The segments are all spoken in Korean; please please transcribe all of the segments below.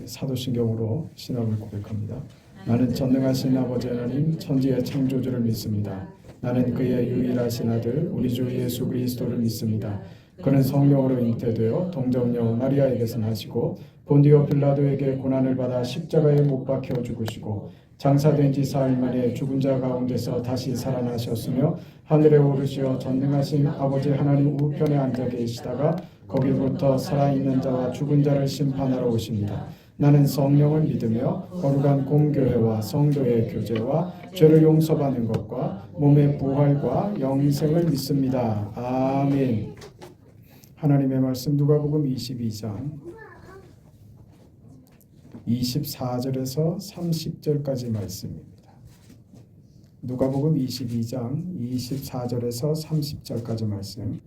사도신경으로 신앙을 고백합니다. 나는 전능하신 아버지 하나님 천지의 창조주를 믿습니다. 나는 그의 유일하신 아들 우리 주 예수 그리스도를 믿습니다. 그는 성령으로 잉태되어 동정녀 마리아에게서 나시고 본디오 빌라도에게 고난을 받아 십자가에 못 박혀 죽으시고 장사된 지 사흘 만에 죽은 자 가운데서 다시 살아나셨으며 하늘에 오르시어 전능하신 아버지 하나님 우편에 앉아 계시다가 거기로부터 살아있는 자와 죽은 자를 심판하러 오십니다. 나는 성령을 믿으며 거룩한 공교회와 성도의 교제와 죄를 용서받는 것과 몸의 부활과 영생을 믿습니다. 아멘. 하나님의 말씀 누가복음 22장 24절에서 30절까지 말씀입니다. 누가복음 22장 24절에서 30절까지 말씀,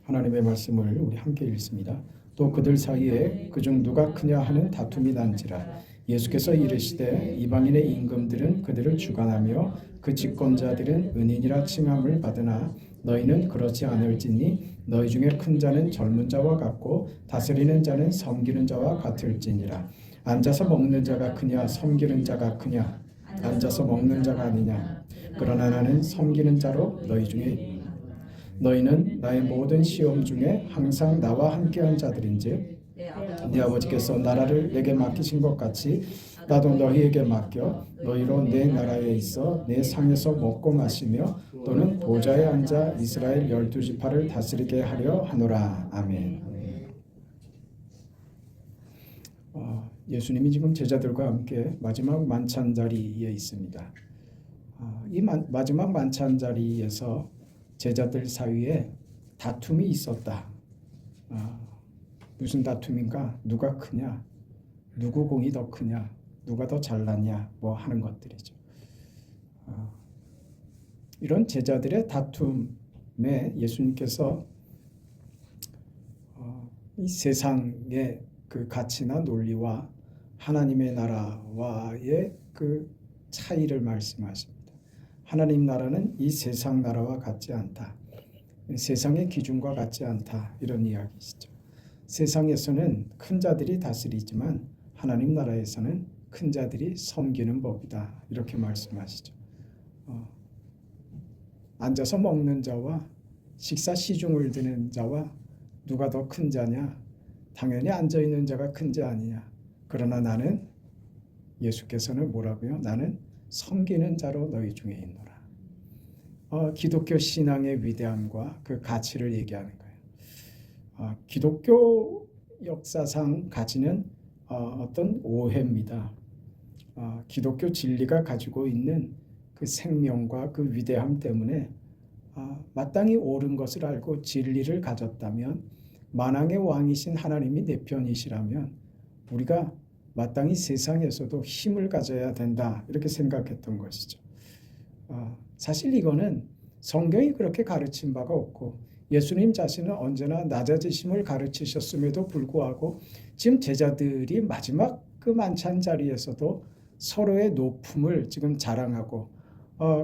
하나님의 말씀을 우리 함께 읽습니다. 또 그들 사이에 그중 누가 크냐 하는 다툼이 난지라 예수께서 이르시되 이방인의 임금들은 그들을 주관하며 그 집권자들은 은인이라 칭함을 받으나 너희는 그렇지 않을지니 너희 중에 큰 자는 젊은 자와 같고 다스리는 자는 섬기는 자와 같을지니라. 앉아서 먹는 자가 크냐 섬기는 자가 크냐? 앉아서 먹는 자가 아니냐? 그러나 나는 섬기는 자로 너희 중에 있노라. 너희는 나의 모든 시험 중에 항상 나와 함께한 자들인즉 네 아버지께서 나라를 내게 맡기신 것 같이 나도 너희에게 맡겨 너희로 내 나라에 있어 내 상에서 먹고 마시며 또는 보좌에 앉아 이스라엘 12지파를 다스리게 하려 하노라. 아멘. 예수님이 지금 제자들과 함께 마지막 만찬 자리에 있습니다. 이 마지막 만찬 자리에서 제자들 사이에 다툼이 있었다. 무슨 다툼인가? 누가 크냐? 누구 공이 더 크냐? 누가 더 잘났냐? 뭐 하는 것들이죠. 이런 제자들의 다툼에 예수님께서 이 세상의 그 가치나 논리와 하나님의 나라와의 그 차이를 말씀하십니다. 하나님 나라는 이 세상 나라와 같지 않다. 세상의 기준과 같지 않다. 이런 이야기시죠. 세상에서는 큰 자들이 다스리지만 하나님 나라에서는 큰 자들이 섬기는 법이다. 이렇게 말씀하시죠. 앉아서 먹는 자와 식사 시중을 드는 자와 누가 더 큰 자냐? 당연히 앉아있는 자가 큰 자 아니냐. 그러나 나는 예수께서는 뭐라고요? 나는 섬기는 자로 너희 중에 있노라. 기독교 신앙의 위대함과 그 가치를 얘기하는 거예요. 기독교 역사상 가지는 어떤 오해입니다. 기독교 진리가 가지고 있는 그 생명과 그 위대함 때문에 마땅히 옳은 것을 알고 진리를 가졌다면 만왕의 왕이신 하나님이 내 편이시라면 우리가 마땅히 세상에서도 힘을 가져야 된다 이렇게 생각했던 것이죠. 사실 이거는 성경이 그렇게 가르친 바가 없고 예수님 자신은 언제나 낮아지심을 가르치셨음에도 불구하고 지금 제자들이 마지막 그 만찬 자리에서도 서로의 높음을 지금 자랑하고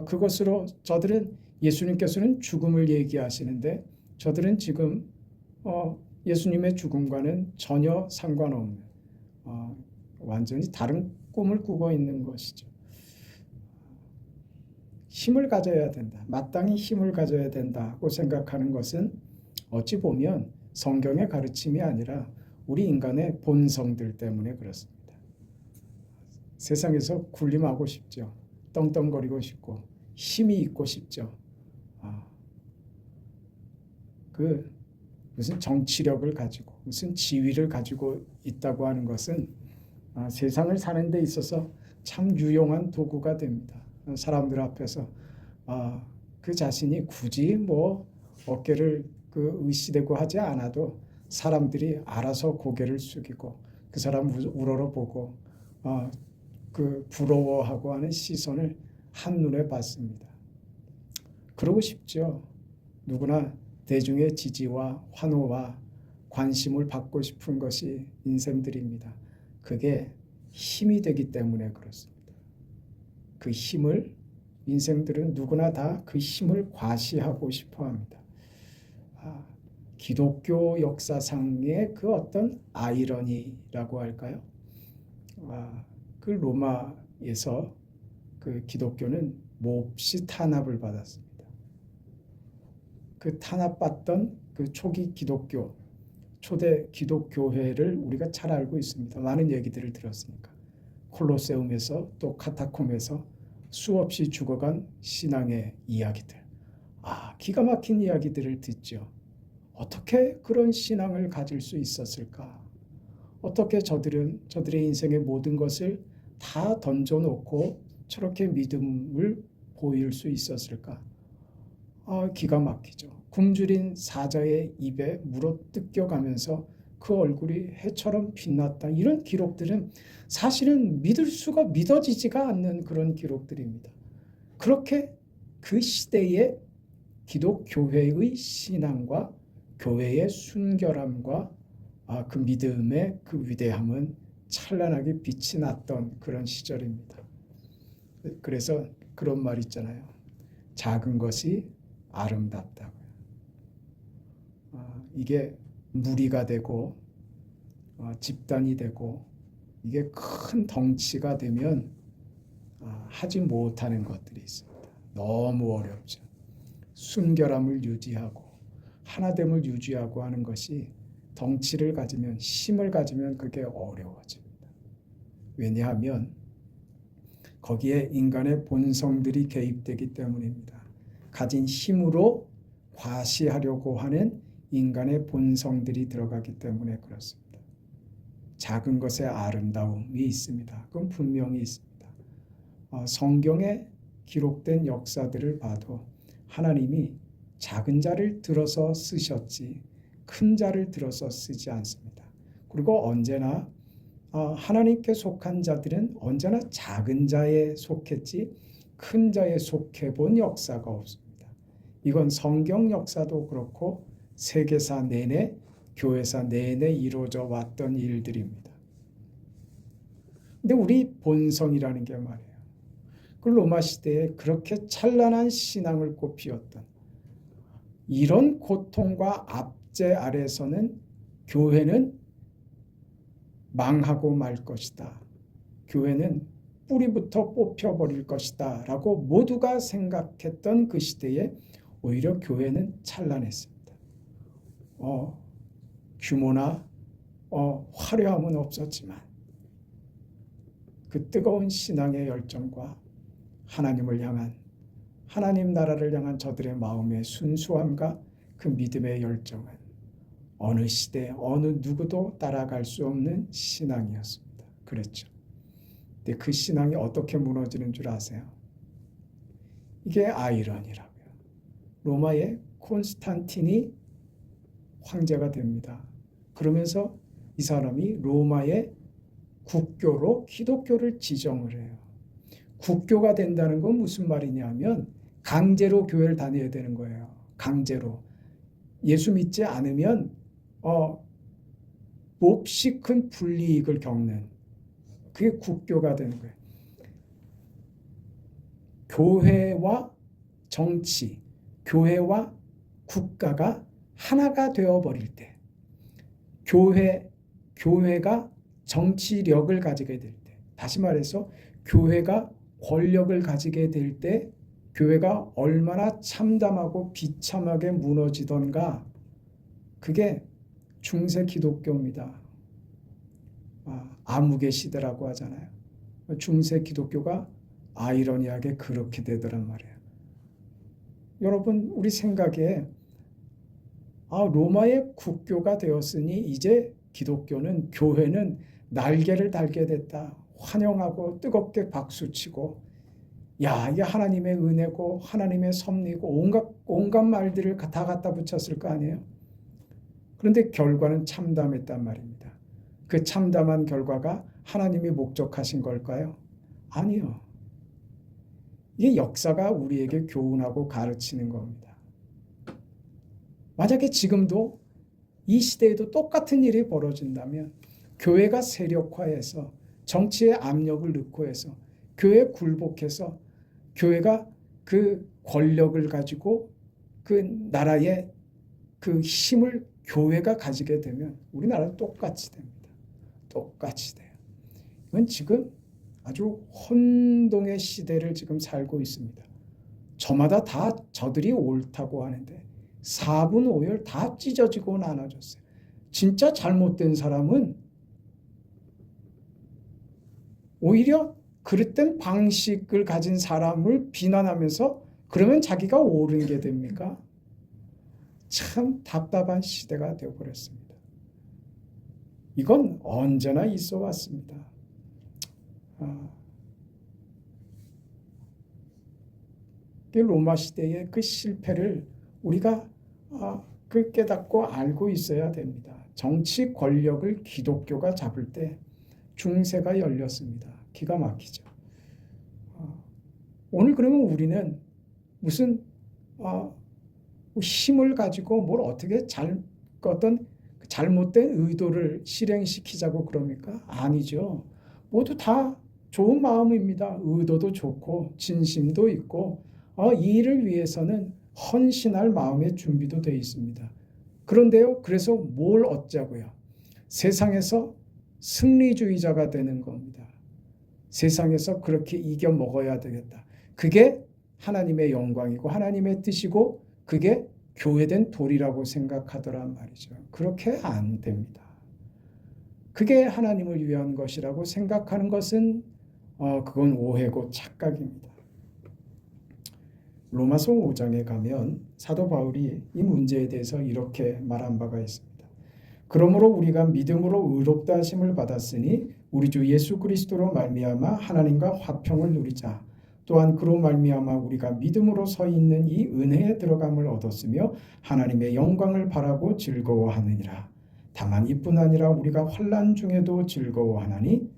그것으로 저들은 예수님께서는 죽음을 얘기하시는데 저들은 지금 예수님의 죽음과는 전혀 상관없는 완전히 다른 꿈을 꾸고 있는 것이죠. 힘을 가져야 된다. 마땅히 힘을 가져야 된다고 생각하는 것은 어찌 보면 성경의 가르침이 아니라 우리 인간의 본성들 때문에 그렇습니다. 세상에서 군림하고 싶죠. 떵떵거리고 싶고 힘이 있고 싶죠. 무슨 정치력을 가지고 무슨 지위를 가지고 있다고 하는 것은 세상을 사는 데 있어서 참 유용한 도구가 됩니다. 사람들 앞에서 그 자신이 굳이 뭐 어깨를 의시대고 하지 않아도 사람들이 알아서 고개를 숙이고 그 사람 우러러보고 그 부러워하고 하는 시선을 한눈에 받습니다. 그러고 싶죠. 누구나 대중의 지지와 환호와 관심을 받고 싶은 것이 인생들입니다. 그게 힘이 되기 때문에 그렇습니다. 그 힘을 인생들은 누구나 다 그 힘을 과시하고 싶어 합니다. 기독교 역사상의 그 어떤 아이러니라고 할까요? 그 로마에서 그 기독교는 몹시 탄압을 받았습니다. 그 탄압받던 그 초기 기독교, 초대 기독교회를 우리가 잘 알고 있습니다. 많은 얘기들을 들었으니까. 콜로세움에서 또 카타콤에서 수없이 죽어간 신앙의 이야기들. 기가 막힌 이야기들을 듣죠. 어떻게 그런 신앙을 가질 수 있었을까? 어떻게 저들의 인생의 모든 것을 다 던져놓고 저렇게 믿음을 보일 수 있었을까? 기가 막히죠. 굶주린 사자의 입에 물어 뜯겨가면서 그 얼굴이 해처럼 빛났다. 이런 기록들은 사실은 믿어지지가 않는 그런 기록들입니다. 그렇게 그 시대의 기독교회의 신앙과 교회의 순결함과 그 믿음의 그 위대함은 찬란하게 빛이 났던 그런 시절입니다. 그래서 그런 말 있잖아요. 작은 것이 아름답다고요. 이게 무리가 되고 집단이 되고 이게 큰 덩치가 되면 하지 못하는 것들이 있습니다. 너무 어렵죠. 순결함을 유지하고 하나됨을 유지하고 하는 것이 덩치를 가지면 힘을 가지면 그게 어려워집니다. 왜냐하면 거기에 인간의 본성들이 개입되기 때문입니다. 가진 힘으로 과시하려고 하는 인간의 본성들이 들어가기 때문에 그렇습니다. 작은 것에 아름다움이 있습니다. 그건 분명히 있습니다. 성경에 기록된 역사들을 봐도 하나님이 작은 자를 들어서 쓰셨지 큰 자를 들어서 쓰지 않습니다. 그리고 언제나 하나님께 속한 자들은 언제나 작은 자에 속했지 큰 자에 속해 본 역사가 없습니다. 이건 성경 역사도 그렇고 세계사 내내 교회사 내내 이루어져 왔던 일들입니다. 근데 우리 본성이라는 게 말이에요. 그 로마 시대에 그렇게 찬란한 신앙을 꽃피웠던 이런 고통과 압제 아래서는 교회는 망하고 말 것이다. 교회는 뿌리부터 뽑혀버릴 것이다. 라고 모두가 생각했던 그 시대에 오히려 교회는 찬란했습니다. 규모나 화려함은 없었지만 그 뜨거운 신앙의 열정과 하나님을 향한 하나님 나라를 향한 저들의 마음의 순수함과 그 믿음의 열정은 어느 시대 어느 누구도 따라갈 수 없는 신앙이었습니다. 그랬죠. 근데 그 신앙이 어떻게 무너지는 줄 아세요? 이게 아이러니라고요. 로마의 콘스탄틴이 황제가 됩니다. 그러면서 이 사람이 로마의 국교로 기독교를 지정을 해요. 국교가 된다는 건 무슨 말이냐면 강제로 교회를 다녀야 되는 거예요. 강제로. 예수 믿지 않으면 몹시 큰 불이익을 겪는 그게 국교가 되는 거예요. 교회와 정치, 교회와 국가가 하나가 되어버릴 때 교회가 정치력을 가지게 될 때 다시 말해서 교회가 권력을 가지게 될 때 교회가 얼마나 참담하고 비참하게 무너지던가 그게 중세 기독교입니다. 암흑의 시대라고 하잖아요. 중세 기독교가 아이러니하게 그렇게 되더란 말이에요. 여러분 우리 생각에 로마의 국교가 되었으니 이제 기독교는 교회는 날개를 달게 됐다. 환영하고 뜨겁게 박수치고 이게 하나님의 은혜고 하나님의 섭리고 온갖 말들을 다 갖다 붙였을 거 아니에요. 그런데 결과는 참담했단 말입니다. 그 참담한 결과가 하나님이 목적하신 걸까요? 아니요. 이게 역사가 우리에게 교훈하고 가르치는 겁니다. 만약에 지금도 이 시대에도 똑같은 일이 벌어진다면 교회가 세력화해서 정치의 압력을 넣고 해서 교회에 굴복해서 교회가 그 권력을 가지고 그 나라의 그 힘을 교회가 가지게 되면 우리나라는 똑같이 됩니다. 똑같이 돼요. 지금 아주 혼동의 시대를 지금 살고 있습니다. 저마다 다 저들이 옳다고 하는데 4분 5열 다 찢어지고 나눠졌어요. 진짜 잘못된 사람은 오히려 그릇된 방식을 가진 사람을 비난하면서 그러면 자기가 옳은 게 됩니까? 참 답답한 시대가 되어버렸습니다. 이건 언제나 있어 왔습니다. 로마 시대의 그 실패를 우리가 그 깨닫고 알고 있어야 됩니다. 정치 권력을 기독교가 잡을 때 중세가 열렸습니다. 기가 막히죠. 오늘 그러면 우리는 무슨 힘을 가지고 뭘 어떻게 어떤 잘못된 의도를 실행시키자고 그럽니까? 아니죠. 모두 다 좋은 마음입니다. 의도도 좋고 진심도 있고 이 일을 위해서는 헌신할 마음의 준비도 되어 있습니다. 그런데요, 그래서 뭘 얻자고요? 세상에서 승리주의자가 되는 겁니다. 세상에서 그렇게 이겨 먹어야 되겠다. 그게 하나님의 영광이고 하나님의 뜻이고 그게 교회된 도리라고 생각하더란 말이죠. 그렇게 안 됩니다. 그게 하나님을 위한 것이라고 생각하는 것은 그건 오해고 착각입니다. 로마서 5장에 가면 사도 바울이 이 문제에 대해서 이렇게 말한 바가 있습니다. 그러므로 우리가 믿음으로 의롭다 하심을 받았으니 우리 주 예수 그리스도로 말미암아 하나님과 화평을 누리자. 또한 그로 말미암아 우리가 믿음으로 서 있는 이 은혜에 들어감을 얻었으며 하나님의 영광을 바라고 즐거워하느니라. 다만 이뿐 아니라 우리가 환난 중에도 즐거워하나니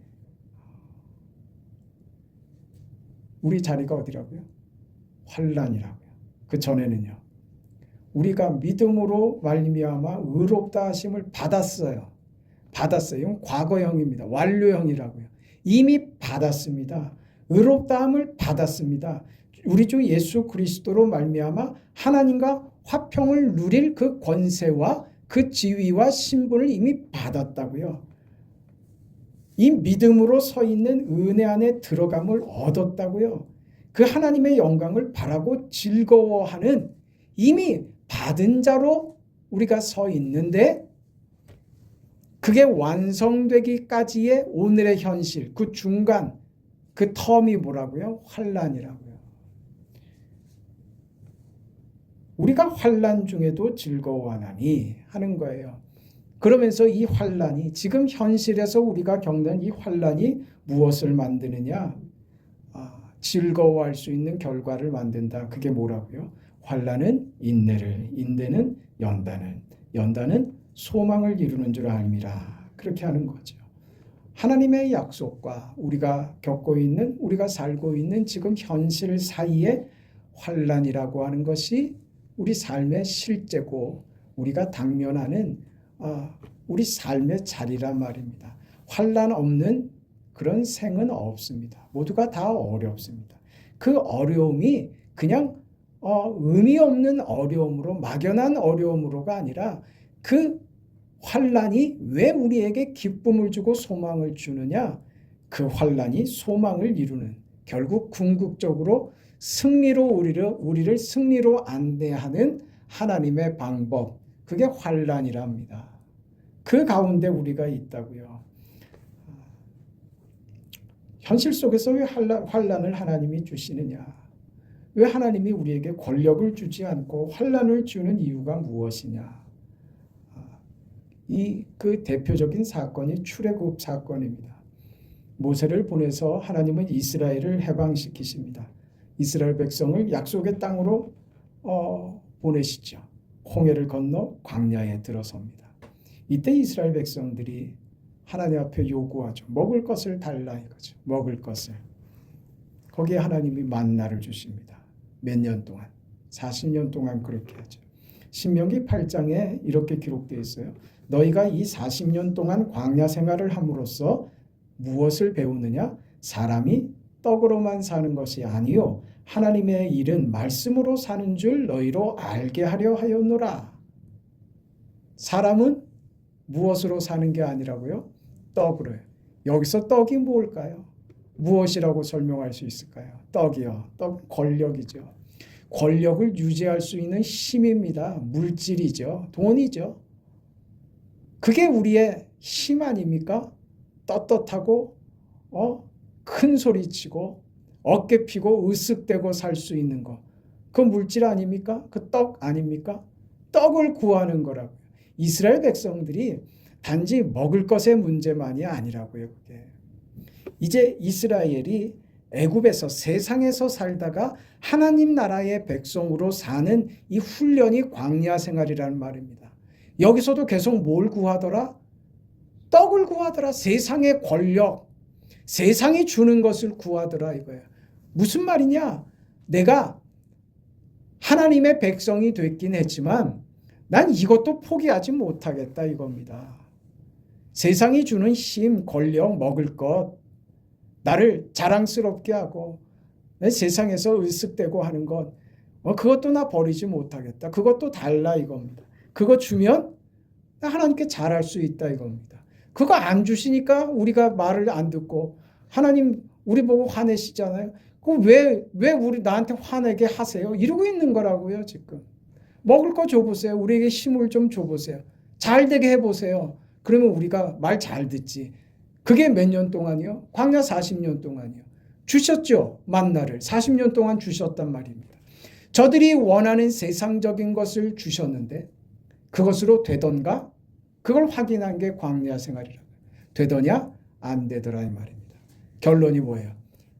우리 자리가 어디라고요? 환난이라고요. 그 전에는요. 우리가 믿음으로 말미암아 의롭다 하심을 받았어요. 받았어요. 과거형입니다. 완료형이라고요. 이미 받았습니다. 의롭다함을 받았습니다. 우리 주 예수 그리스도로 말미암아 하나님과 화평을 누릴 그 권세와 그 지위와 신분을 이미 받았다고요. 이 믿음으로 서 있는 은혜 안에 들어감을 얻었다고요. 그 하나님의 영광을 바라고 즐거워하는 이미 받은 자로 우리가 서 있는데 그게 완성되기까지의 오늘의 현실, 그 중간, 그 텀이 뭐라고요? 환난이라고요. 우리가 환난 중에도 즐거워하나니 하는 거예요. 그러면서 이 환난이 지금 현실에서 우리가 겪는 이 환난이 무엇을 만드느냐? 즐거워할 수 있는 결과를 만든다. 그게 뭐라고요? 환난은 인내를, 인내는 연단을, 연단은 소망을 이루는 줄 알미라. 그렇게 하는 거죠. 하나님의 약속과 우리가 겪고 있는, 우리가 살고 있는 지금 현실 사이에 환난이라고 하는 것이 우리 삶의 실제고 우리가 당면하는 우리 삶의 자리란 말입니다. 환난 없는 그런 생은 없습니다. 모두가 다 어렵습니다. 그 어려움이 그냥 의미 없는 어려움으로, 막연한 어려움으로가 아니라 그 환난이 왜 우리에게 기쁨을 주고 소망을 주느냐? 그 환난이 소망을 이루는, 결국 궁극적으로 승리로 우리를 승리로 안내하는 하나님의 방법, 그게 환난이랍니다. 그 가운데 우리가 있다고요. 현실 속에서 왜 환난을 하나님이 주시느냐? 왜 하나님이 우리에게 권력을 주지 않고 환난을 주는 이유가 무엇이냐? 그 대표적인 사건이 출애굽 사건입니다. 모세를 보내서 하나님은 이스라엘을 해방시키십니다. 이스라엘 백성을 약속의 땅으로 보내시죠. 홍해를 건너 광야에 들어섭니다. 이때 이스라엘 백성들이 하나님 앞에 요구하죠. 먹을 것을 달라 이거죠. 먹을 것을. 거기에 하나님이 만나를 주십니다. 몇 년 동안? 40년 동안 그렇게 하죠. 신명기 8장에 이렇게 기록되어 있어요. 너희가 이 40년 동안 광야 생활을 함으로써 무엇을 배우느냐? 사람이 떡으로만 사는 것이 아니요 하나님의 일은 말씀으로 사는 줄 너희로 알게 하려 하였노라. 사람은 무엇으로 사는 게 아니라고요? 떡으로요. 여기서 떡이 뭘까요? 무엇이라고 설명할 수 있을까요? 떡이요. 떡 권력이죠. 권력을 유지할 수 있는 힘입니다. 물질이죠. 돈이죠. 그게 우리의 힘 아닙니까? 떳떳하고 큰 소리치고 어깨 피고 으쓱대고 살 수 있는 거. 그 물질 아닙니까? 그 떡 아닙니까? 떡을 구하는 거라고요. 이스라엘 백성들이 단지 먹을 것의 문제만이 아니라고요. 그게. 이제 이스라엘이 애굽에서 세상에서 살다가 하나님 나라의 백성으로 사는 이 훈련이 광야 생활이라는 말입니다. 여기서도 계속 뭘 구하더라? 떡을 구하더라. 세상의 권력, 세상이 주는 것을 구하더라 이거예요. 무슨 말이냐? 내가 하나님의 백성이 됐긴 했지만 난 이것도 포기하지 못하겠다 이겁니다. 세상이 주는 힘, 권력, 먹을 것, 나를 자랑스럽게 하고 세상에서 으쓱대고 하는 것, 그것도 나 버리지 못하겠다. 그것도 달라 이겁니다. 그거 주면 하나님께 잘할 수 있다 이겁니다. 그거 안 주시니까 우리가 말을 안 듣고 하나님 우리 보고 화내시잖아요. 그럼 왜 우리 나한테 화내게 하세요? 이러고 있는 거라고요 지금. 먹을 거 줘보세요. 우리에게 힘을 좀 줘보세요. 잘 되게 해보세요. 그러면 우리가 말 잘 듣지. 그게 몇 년 동안이요? 광야 40년 동안이요. 주셨죠. 만나를 40년 동안 주셨단 말입니다. 저들이 원하는 세상적인 것을 주셨는데 그것으로 되던가? 그걸 확인한 게 광야 생활이라고요. 되더냐? 안 되더라 이 말입니다. 결론이 뭐예요?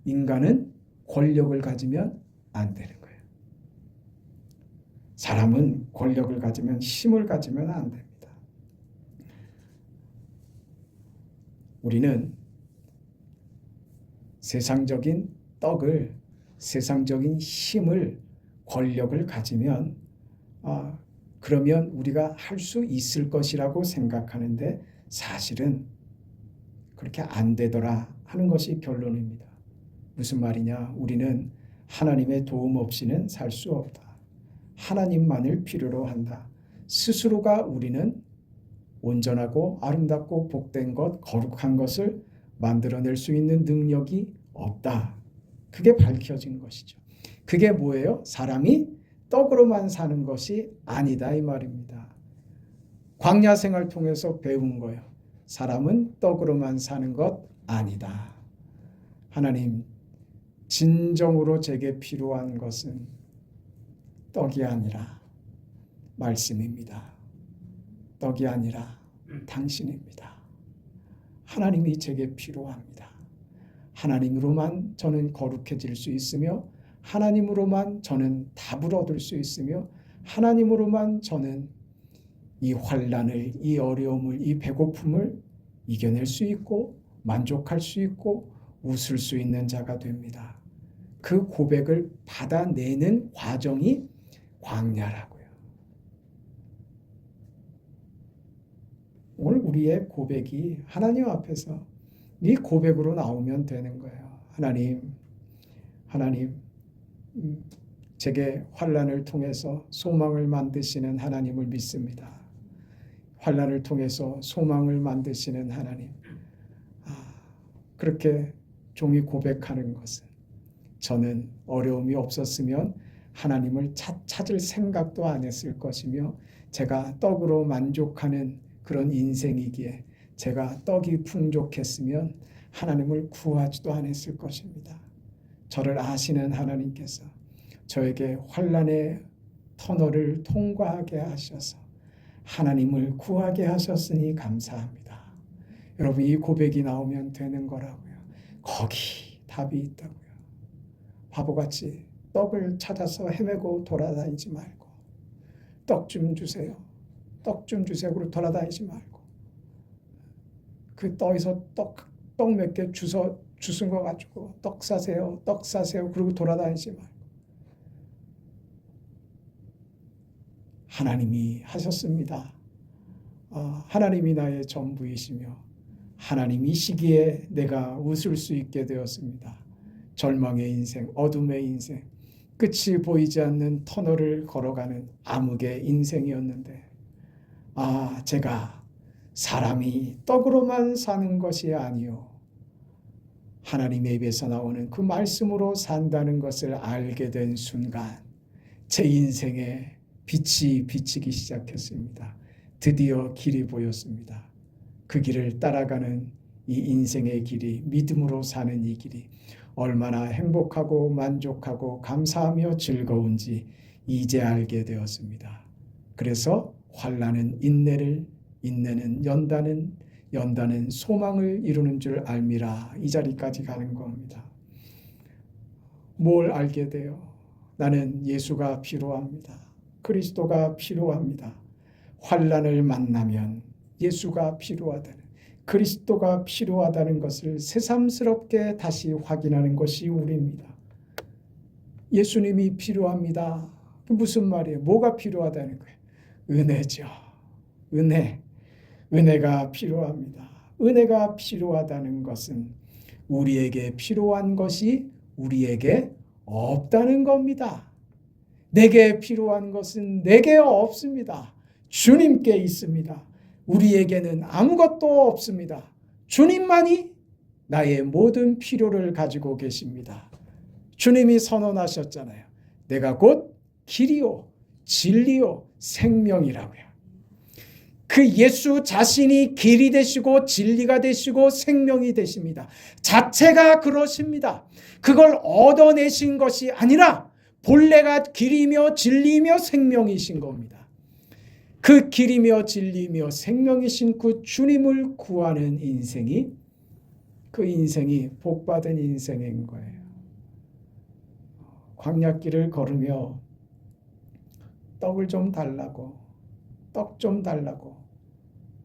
인간은 권력을 가지면 안 되는 거예요. 사람은 권력을 가지면 힘을 가지면 안 됩니다. 우리는 세상적인 떡을, 세상적인 힘을, 권력을 가지면 그러면 우리가 할 수 있을 것이라고 생각하는데 사실은 그렇게 안 되더라 하는 것이 결론입니다. 무슨 말이냐? 우리는 하나님의 도움 없이는 살 수 없다. 하나님만을 필요로 한다. 스스로가 우리는 온전하고 아름답고 복된 것, 거룩한 것을 만들어낼 수 있는 능력이 없다. 그게 밝혀진 것이죠. 그게 뭐예요? 사람이 떡으로만 사는 것이 아니다 이 말입니다. 광야 생활 통해서 배운 거예요. 사람은 떡으로만 사는 것 아니다. 하나님, 진정으로 제게 필요한 것은 떡이 아니라 말씀입니다. 떡이 아니라 당신입니다. 하나님이 제게 필요합니다. 하나님으로만 저는 거룩해질 수 있으며 하나님으로만 저는 답을 얻을 수 있으며 하나님으로만 저는 이 환난을, 이 어려움을, 이 배고픔을 이겨낼 수 있고 만족할 수 있고 웃을 수 있는 자가 됩니다. 그 고백을 받아내는 과정이 광야라고요. 오늘 우리의 고백이 하나님 앞에서 이 고백으로 나오면 되는 거예요. 하나님, 제게 환난을 통해서 소망을 만드시는 하나님을 믿습니다. 환난을 통해서 소망을 만드시는 하나님. 그렇게 종이 고백하는 것은 저는 어려움이 없었으면 하나님을 찾을 생각도 안 했을 것이며 제가 떡으로 만족하는 그런 인생이기에 제가 떡이 풍족했으면 하나님을 구하지도 않았을 것입니다. 저를 아시는 하나님께서 저에게 환난의 터널을 통과하게 하셔서 하나님을 구하게 하셨으니 감사합니다. 여러분 이 고백이 나오면 되는 거라고요. 거기 답이 있다고요. 바보같이 떡을 찾아서 헤매고 돌아다니지 말고 떡 좀 주세요. 떡 좀 주세요. 그러고 돌아다니지 말고 그 떡에서 떡 몇 개 주신 거 가지고 떡 사세요. 떡 사세요. 그러고 돌아다니지 말고 하나님이 하셨습니다. 하나님이 나의 전부이시며 하나님이시기에 내가 웃을 수 있게 되었습니다. 절망의 인생, 어둠의 인생, 끝이 보이지 않는 터널을 걸어가는 암흑의 인생이었는데 제가 사람이 떡으로만 사는 것이 아니요 하나님의 입에서 나오는 그 말씀으로 산다는 것을 알게 된 순간 제 인생에 빛이 비치기 시작했습니다. 드디어 길이 보였습니다. 그 길을 따라가는 이 인생의 길이, 믿음으로 사는 이 길이 얼마나 행복하고 만족하고 감사하며 즐거운지 이제 알게 되었습니다. 그래서 환난은 인내를, 인내는 연단은 소망을 이루는 줄 알미라. 이 자리까지 가는 겁니다. 뭘 알게 돼요? 나는 예수가 필요합니다. 그리스도가 필요합니다. 환난을 만나면 예수가 필요하다는, 그리스도가 필요하다는 것을 새삼스럽게 다시 확인하는 것이 우리입니다. 예수님이 필요합니다. 무슨 말이에요? 뭐가 필요하다는 거예요? 은혜죠. 은혜가 필요합니다. 은혜가 필요하다는 것은 우리에게 필요한 것이 우리에게 없다는 겁니다. 내게 필요한 것은 내게 없습니다. 주님께 있습니다. 우리에게는 아무것도 없습니다. 주님만이 나의 모든 필요를 가지고 계십니다. 주님이 선언하셨잖아요. 내가 곧 길이요, 진리요, 생명이라고요. 그 예수 자신이 길이 되시고 진리가 되시고 생명이 되십니다. 자체가 그러십니다. 그걸 얻어내신 것이 아니라 본래가 길이며 진리며 생명이신 겁니다. 그 길이며 진리며 생명이신 그 주님을 구하는 인생이, 그 인생이 복받은 인생인 거예요. 광야길을 걸으며 떡을 좀 달라고, 떡 좀 달라고,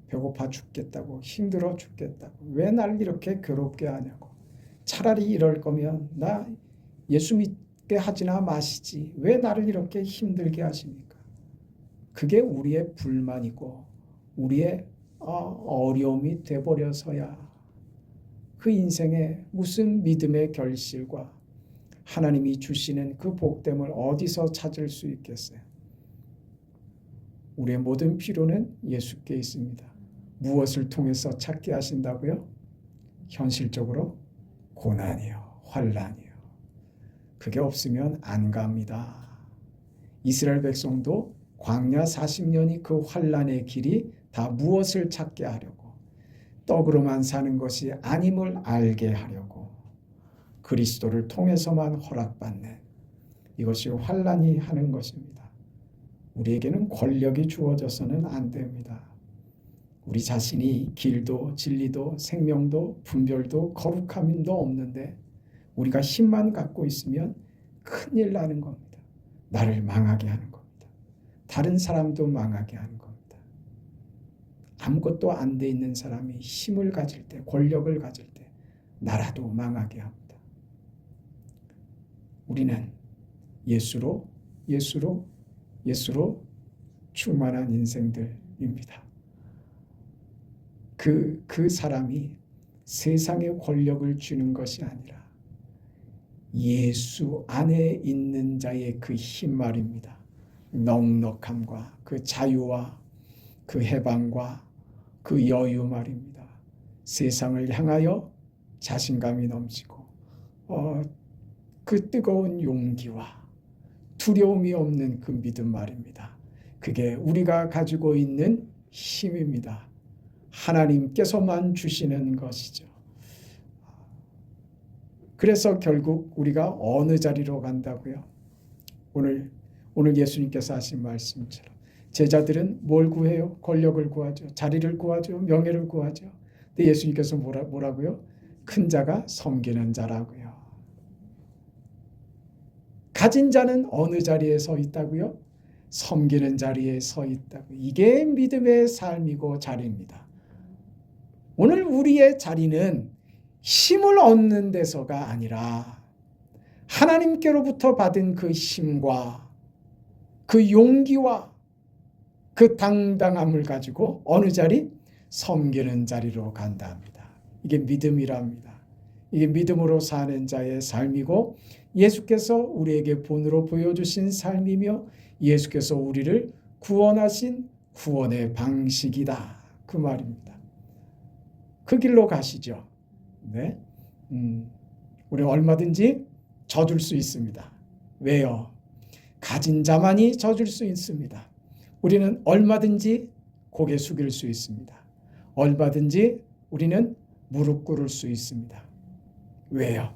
배고파 죽겠다고, 힘들어 죽겠다고, 왜 날 이렇게 괴롭게 하냐고, 차라리 이럴 거면 나 예수 믿게 하지나 마시지, 왜 나를 이렇게 힘들게 하십니까? 그게 우리의 불만이고 우리의 어려움이 돼버려서야 그 인생에 무슨 믿음의 결실과 하나님이 주시는 그 복됨을 어디서 찾을 수 있겠어요? 우리의 모든 필요는 예수께 있습니다. 무엇을 통해서 찾게 하신다고요? 현실적으로 고난이요, 환난이요. 그게 없으면 안 갑니다. 이스라엘 백성도 광야 40년이 그 환난의 길이 다 무엇을 찾게 하려고, 떡으로만 사는 것이 아님을 알게 하려고, 그리스도를 통해서만 허락받는, 이것이 환난이 하는 것입니다. 우리에게는 권력이 주어져서는 안 됩니다. 우리 자신이 길도 진리도 생명도 분별도 거룩함도 없는데 우리가 힘만 갖고 있으면 큰일 나는 겁니다. 나를 망하게 하는 겁니다. 다른 사람도 망하게 하는 겁니다. 아무것도 안 돼 있는 사람이 힘을 가질 때, 권력을 가질 때 나라도 망하게 합니다. 우리는 예수로 충만한 인생들입니다. 그 사람이 세상에 권력을 주는 것이 아니라 예수 안에 있는 자의 그 힘 말입니다. 넉넉함과 그 자유와 그 해방과 그 여유 말입니다. 세상을 향하여 자신감이 넘치고 그 뜨거운 용기와 두려움이 없는 그 믿음 말입니다. 그게 우리가 가지고 있는 힘입니다. 하나님께서만 주시는 것이죠. 그래서 결국 우리가 어느 자리로 간다고요? 오늘 예수님께서 하신 말씀처럼 제자들은 뭘 구해요? 권력을 구하죠. 자리를 구하죠. 명예를 구하죠. 근데 예수님께서 뭐라고요? 큰 자가 섬기는 자라고요. 가진 자는 어느 자리에 서 있다고요? 섬기는 자리에 서 있다고. 이게 믿음의 삶이고 자리입니다. 오늘 우리의 자리는 힘을 얻는 데서가 아니라 하나님께로부터 받은 그 힘과 그 용기와 그 당당함을 가지고 어느 자리? 섬기는 자리로 간다 합니다. 이게 믿음이랍니다. 이게 믿음으로 사는 자의 삶이고 예수께서 우리에게 본으로 보여주신 삶이며 예수께서 우리를 구원하신 구원의 방식이다. 그 말입니다. 그 길로 가시죠. 네. 우리는 얼마든지 져줄 수 있습니다. 왜요? 가진 자만이 져줄 수 있습니다. 우리는 얼마든지 고개 숙일 수 있습니다. 얼마든지 우리는 무릎 꿇을 수 있습니다. 왜요?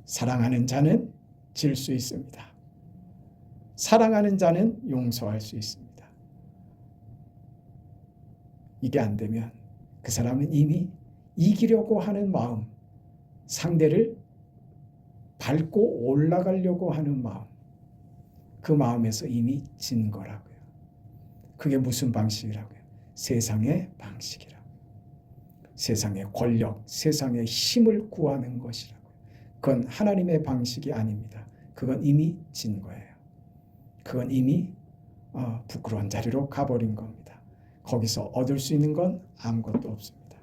사랑하는 자는 질 수 있습니다. 사랑하는 자는 용서할 수 있습니다. 이게 안 되면 그 사람은 이미 이기려고 하는 마음, 상대를 밟고 올라가려고 하는 마음, 그 마음에서 이미 진 거라고요. 그게 무슨 방식이라고요? 세상의 방식이라고요. 세상의 권력, 세상의 힘을 구하는 것이라고요. 그건 하나님의 방식이 아닙니다. 그건 이미 진 거예요. 그건 이미 부끄러운 자리로 가버린 겁니다. 거기서 얻을 수 있는 건 아무것도 없습니다.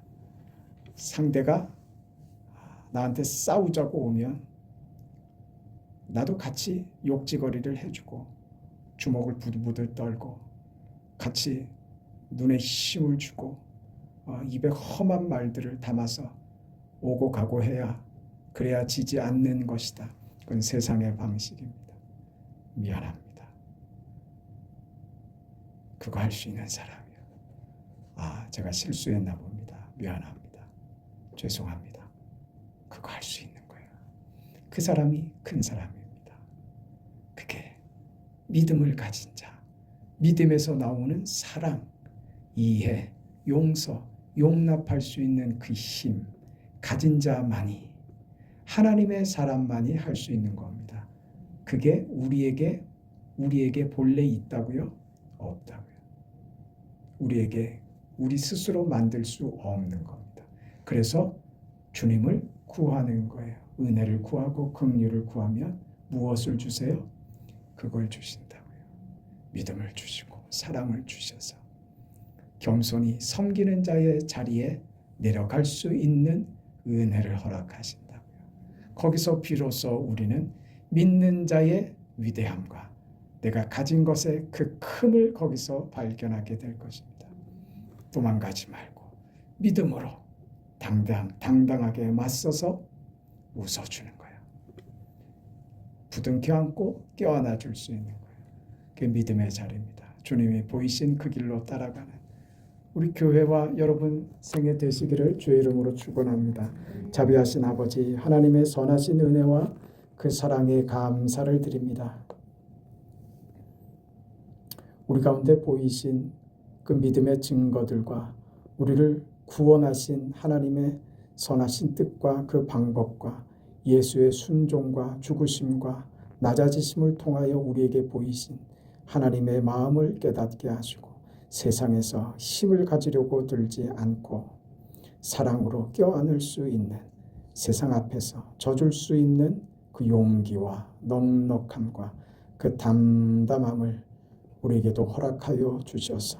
상대가 나한테 싸우자고 오면 나도 같이 욕지거리를 해주고 주먹을 부들부들 떨고 같이 눈에 힘을 주고 입에 험한 말들을 담아서 오고 가고 해야, 그래야 지지 않는 것이다. 그건 세상의 방식입니다. 미안합니다. 그거 할 수 있는 사람이요. 제가 실수했나 봅니다. 미안합니다. 죄송합니다. 그거 할 수 있는 거예요. 그 사람이 큰 사람입니다. 그게 믿음을 가진 자, 믿음에서 나오는 사랑, 이해, 용서, 용납할 수 있는 그 힘, 가진 자만이, 하나님의 사람만이 할 수 있는 겁니다. 그게 우리에게 본래 있다고요? 없다고요. 우리 스스로 만들 수 없는 겁니다. 그래서 주님을 구하는 거예요. 은혜를 구하고 긍휼을 구하면 무엇을 주세요? 그걸 주신다고요. 믿음을 주시고 사랑을 주셔서 겸손히 섬기는 자의 자리에 내려갈 수 있는 은혜를 허락하신다고요. 거기서 비로소 우리는 믿는 자의 위대함과 내가 가진 것의 그 큼을 거기서 발견하게 될 것입니다. 도망가지 말고 믿음으로 당당하게 맞서서 웃어주는 거예요. 부둥켜 안고 껴안아 줄 수 있는 거예요. 그게 믿음의 자리입니다. 주님이 보이신 그 길로 따라가는 우리 교회와 여러분 생애 되시기를 주의 이름으로 축원합니다. 자비하신 아버지, 하나님의 선하신 은혜와 그 사랑에 감사를 드립니다. 우리 가운데 보이신 그 믿음의 증거들과 우리를 구원하신 하나님의 선하신 뜻과 그 방법과 예수의 순종과 죽으심과 낮아지심을 통하여 우리에게 보이신 하나님의 마음을 깨닫게 하시고 세상에서 힘을 가지려고 들지 않고 사랑으로 껴안을 수 있는, 세상 앞에서 져줄 수 있는 그 용기와 넉넉함과 그 담담함을 우리에게도 허락하여 주셔서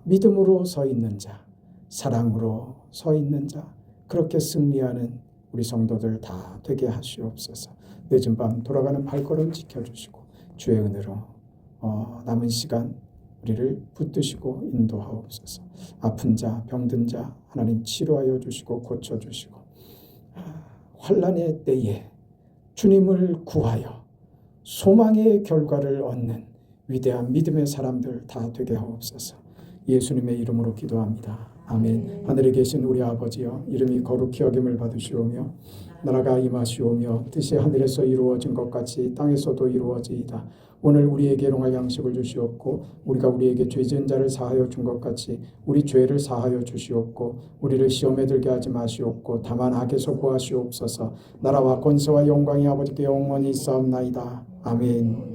믿음으로 서 있는 자, 사랑으로 서 있는 자, 그렇게 승리하는 우리 성도들 다 되게 하시옵소서. 늦은 밤 돌아가는 발걸음 지켜주시고 주의 은혜로 남은 시간 우리를 붙드시고 인도하옵소서. 아픈 자, 병든 자 하나님 치료하여 주시고 고쳐주시고 환난의 때에 주님을 구하여 소망의 결과를 얻는 위대한 믿음의 사람들 다 되게 하옵소서. 예수님의 이름으로 기도합니다. 아멘. 하늘에 계신 우리 아버지여, 이름이 거룩히 여김을 받으시오며 나라가 임하시오며 뜻이 하늘에서 이루어진 것 같이 땅에서도 이루어지이다. 오늘 우리에게 일용할 양식을 주시옵고 우리가 우리에게 죄 지은 자를 사하여 준 것 같이 우리 죄를 사하여 주시옵고 우리를 시험에 들게 하지 마시옵고 다만 악에서 구하시옵소서. 나라와 권세와 영광이 아버지께 영원히 있사옵나이다. 아멘.